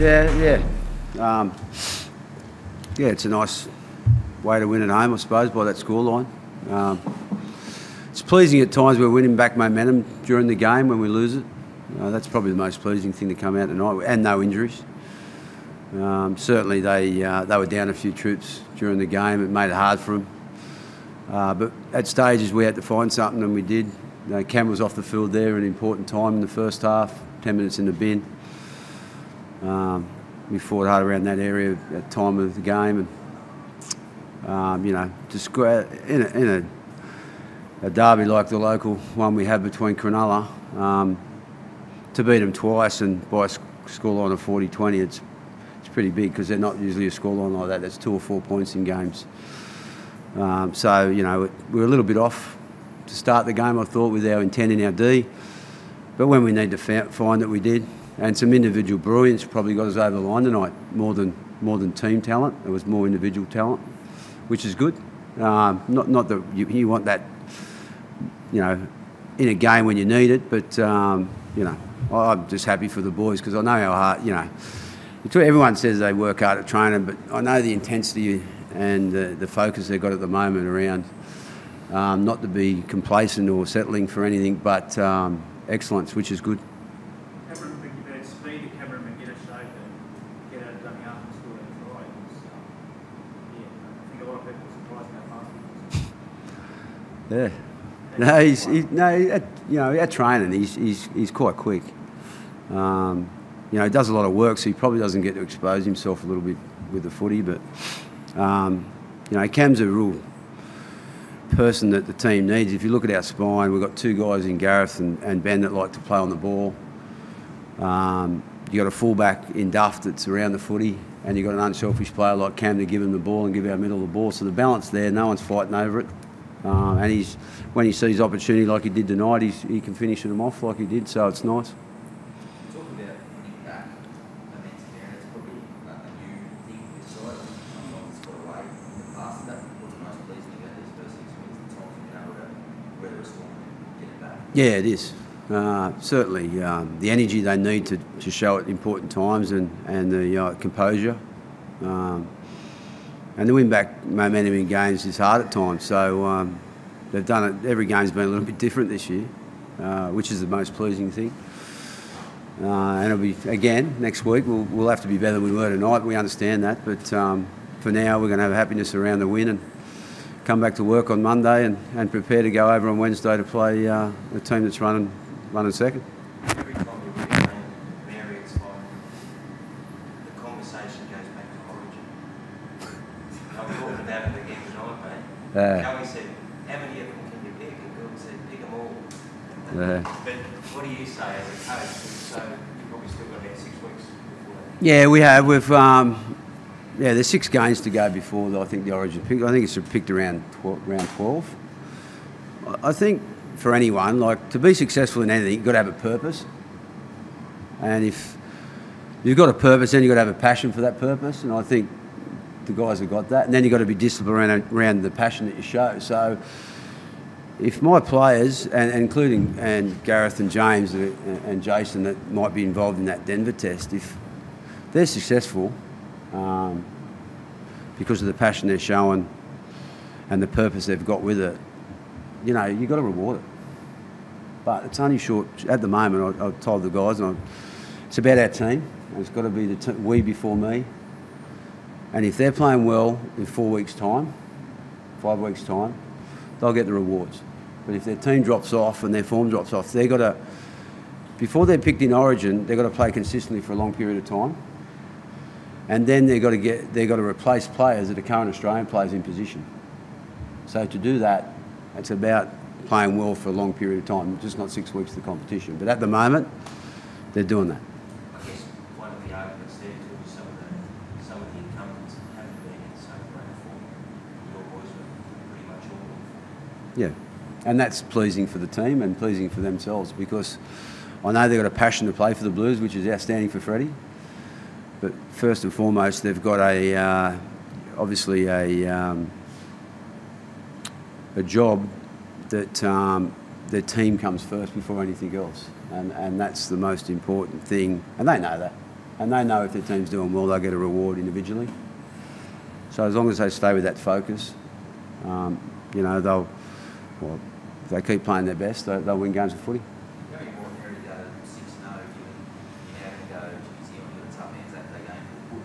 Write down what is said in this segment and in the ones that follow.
Yeah. Yeah, it's a nice way to win at home, I suppose, by that scoreline. It's pleasing at times we're winning back momentum during the game when we lose it. That's probably the most pleasing thing to come out tonight, and no injuries. Certainly they were down a few troops during the game. It made it hard for them. But at stages we had to find something, and we did. Cam was off the field there at an important time in the first half, 10 minutes in the bin. We fought hard around that area at the time of the game, and you know, just in a derby like the local one we had between Cronulla, to beat them twice and by a scoreline of 40-20, it's pretty big, because they're not usually a scoreline like that. That's 2 or 4 points in games. So you know, we were a little bit off to start the game, I thought, with our intent in our D, but when we need to find it, we did. And some individual brilliance probably got us over the line tonight, more than team talent. There was more individual talent, which is good. Not that you want that, you know, in a game when you need it, but you know, I'm just happy for the boys, because I know how hard, you know, everyone says they work hard at training, but I know the intensity and the focus they've got at the moment around not to be complacent or settling for anything, but excellence, which is good. Yeah, no, you know, at training he's quite quick. You know, he does a lot of work, so he probably doesn't get to expose himself a little bit with the footy. But you know, Cam's a real person that the team needs. If you look at our spine, we've got 2 guys in Gareth and Ben that like to play on the ball. You got a fullback in Duff that's around the footy, and you got an unselfish player like Cam to give him the ball and give our middle the ball. So the balance there, no one's fighting over it. And when he sees opportunity like he did tonight, he can finish them off like he did, so it's nice. Talking about winning back momentum there, and it's probably a new thing this side. Sometimes it's got away in the past. That what's most pleasing about these first 6 weeks of the time, being able to weather a storm and get it back. Yeah, it is. Certainly, the energy they need to show at important times, and the composure. And the win-back momentum in games is hard at times, so they've done it. Every game's been a little bit different this year, which is the most pleasing thing. And it'll be, again, next week we'll have to be better than we were tonight. We understand that, but for now we're going to have happiness around the win and come back to work on Monday and prepare to go over on Wednesday to play a team that's running second. Every time you win a game, Mary, it's like the conversation goes back to origin. I'm talking about it again tonight, mate. Kelly said, how many of them can you pick? And Bill said, pick them all. But what do you say as a coach? So you've probably still got about 6 weeks before that. Yeah, we have. There's 6 games to go before I think the origin pick. I think it's picked around round 12. I think for anyone, like, to be successful in anything, you've got to have a purpose. And if you've got a purpose, then you've got to have a passion for that purpose. And I think the guys have got that. And then you've got to be disciplined around the passion that you show. So if my players, and including Gareth and James and Jason that might be involved in that Denver test, if they're successful because of the passion they're showing and the purpose they've got with it, you know, you've got to reward it. But it's only short. At the moment, I've told the guys, it's about our team. It's got to be we before me. And if they're playing well in 4 weeks' time, 5 weeks' time, they'll get the rewards. But if their team drops off and their form drops off, they've got to, before they're picked in Origin, they've got to play consistently for a long period of time. And then they've got to replace players that are current Australian players in position. So to do that, it's about playing well for a long period of time, just not 6 weeks of the competition. But at the moment, they're doing that. I guess one of the arguments there too is some of the incumbents haven't been in the same great form. Your boys are pretty much all in form. Yeah, and that's pleasing for the team and pleasing for themselves, because I know they've got a passion to play for the Blues, which is outstanding for Freddie. But first and foremost, they've got obviously a job that their team comes first before anything else, and that's the most important thing, and they know that. And they know if their team's doing well, they'll get a reward individually. So as long as they stay with that focus, you know, if they keep playing their best, they'll win games of footy. Very important area to go 6-0, given you now can go to New Zealand, given tough hands that day game, to put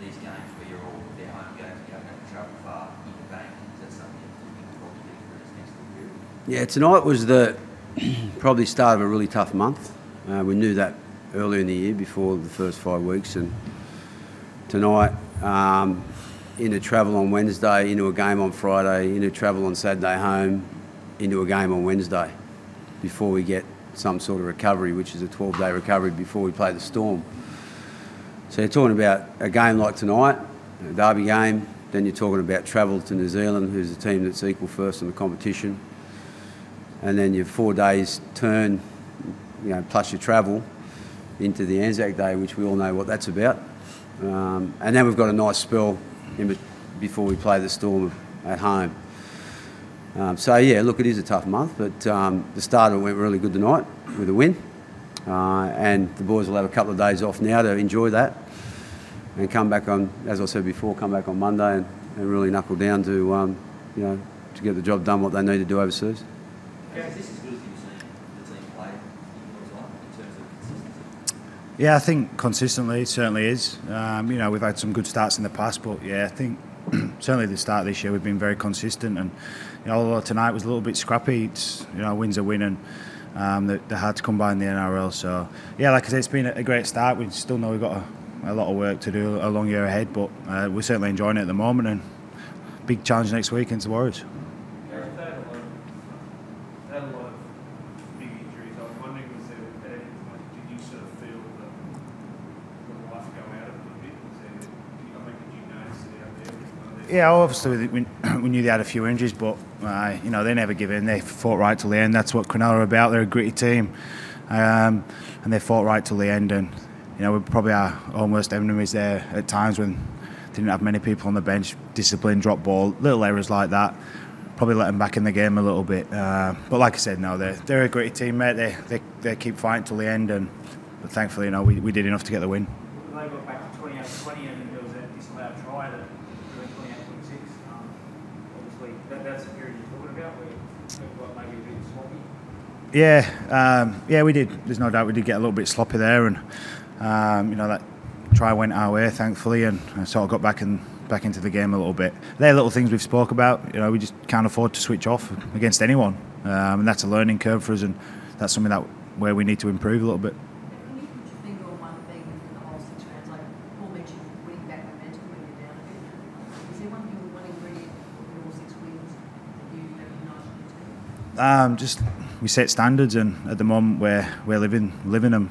these games where you're all their home games, you don't have to travel far in the bank. Is that something you can probably do for this next little period? Yeah, tonight was the probably start of a really tough month. We knew that earlier in the year before the first 5 weeks, and tonight into travel on Wednesday, into a game on Friday, into travel on Saturday home, into a game on Wednesday before we get some sort of recovery, which is a 12-day recovery before we play the Storm. So you're talking about a game like tonight, a derby game, then you're talking about travel to New Zealand, who's a team that's equal first in the competition, and then your 4 days turn, you know, plus your travel into the Anzac Day, which we all know what that's about. And then we've got a nice spell before we play the Storm at home. So yeah, look, it is a tough month, but the start of it went really good tonight with a win. And the boys will have a couple of days off now to enjoy that and come back on, as I said before, come back on Monday and really knuckle down to, you know, to get the job done what they need to do overseas. Is this as good as you've seen the team play in terms of consistency? Yeah, I think consistently it certainly is. You know, we've had some good starts in the past, but yeah, I think certainly the start of this year we've been very consistent. And you know, although tonight was a little bit scrappy, it's, you know, a win's a win, and they're hard to come by in the NRL. So yeah, like I said, it's been a great start. We still know we've got a lot of work to do, a long year ahead, but we're certainly enjoying it at the moment. And big challenge next week against the Warriors. Yeah, obviously we knew they had a few injuries, but you know, they never give in. They fought right till the end. That's what Cronulla are about. They're a gritty team, and they fought right till the end. And you know, we probably are almost enemies there at times when didn't have many people on the bench. Discipline, drop ball, little errors like that. Probably let them back in the game a little bit. But like I said, no, they're a gritty team, mate. They keep fighting till the end, and but thankfully, you know, we did enough to get the win. They got back to 28-20 and there was a disallowed try that went 28-26. Obviously, that's the period you're talking about where people got maybe a bit sloppy. Yeah, we did. There's no doubt we did get a little bit sloppy there, and you know, that try went our way, thankfully, and sort of got back into the game a little bit. They're little things we've spoke about. You know, we just can't afford to switch off against anyone, and that's a learning curve for us, and that's something where we need to improve a little bit. Can you put your finger on one thing in the whole 6 rounds? Like Paul mentioned, winning back momentum when you're down a bit. Is there one ingredient in all 6 wins that you recognise in your team? Just we set standards, and at the moment we're living them.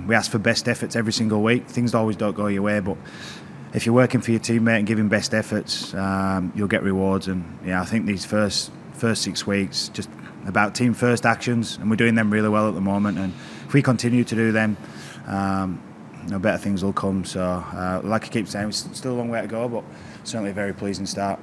We ask for best efforts every single week. Things always don't go your way, but if you're working for your teammate and giving best efforts, you'll get rewards. And yeah, I think these first 6 weeks just about team first actions, and we're doing them really well at the moment. And if we continue to do them, you know, better things will come. So like I keep saying, it's still a long way to go, but certainly a very pleasing start.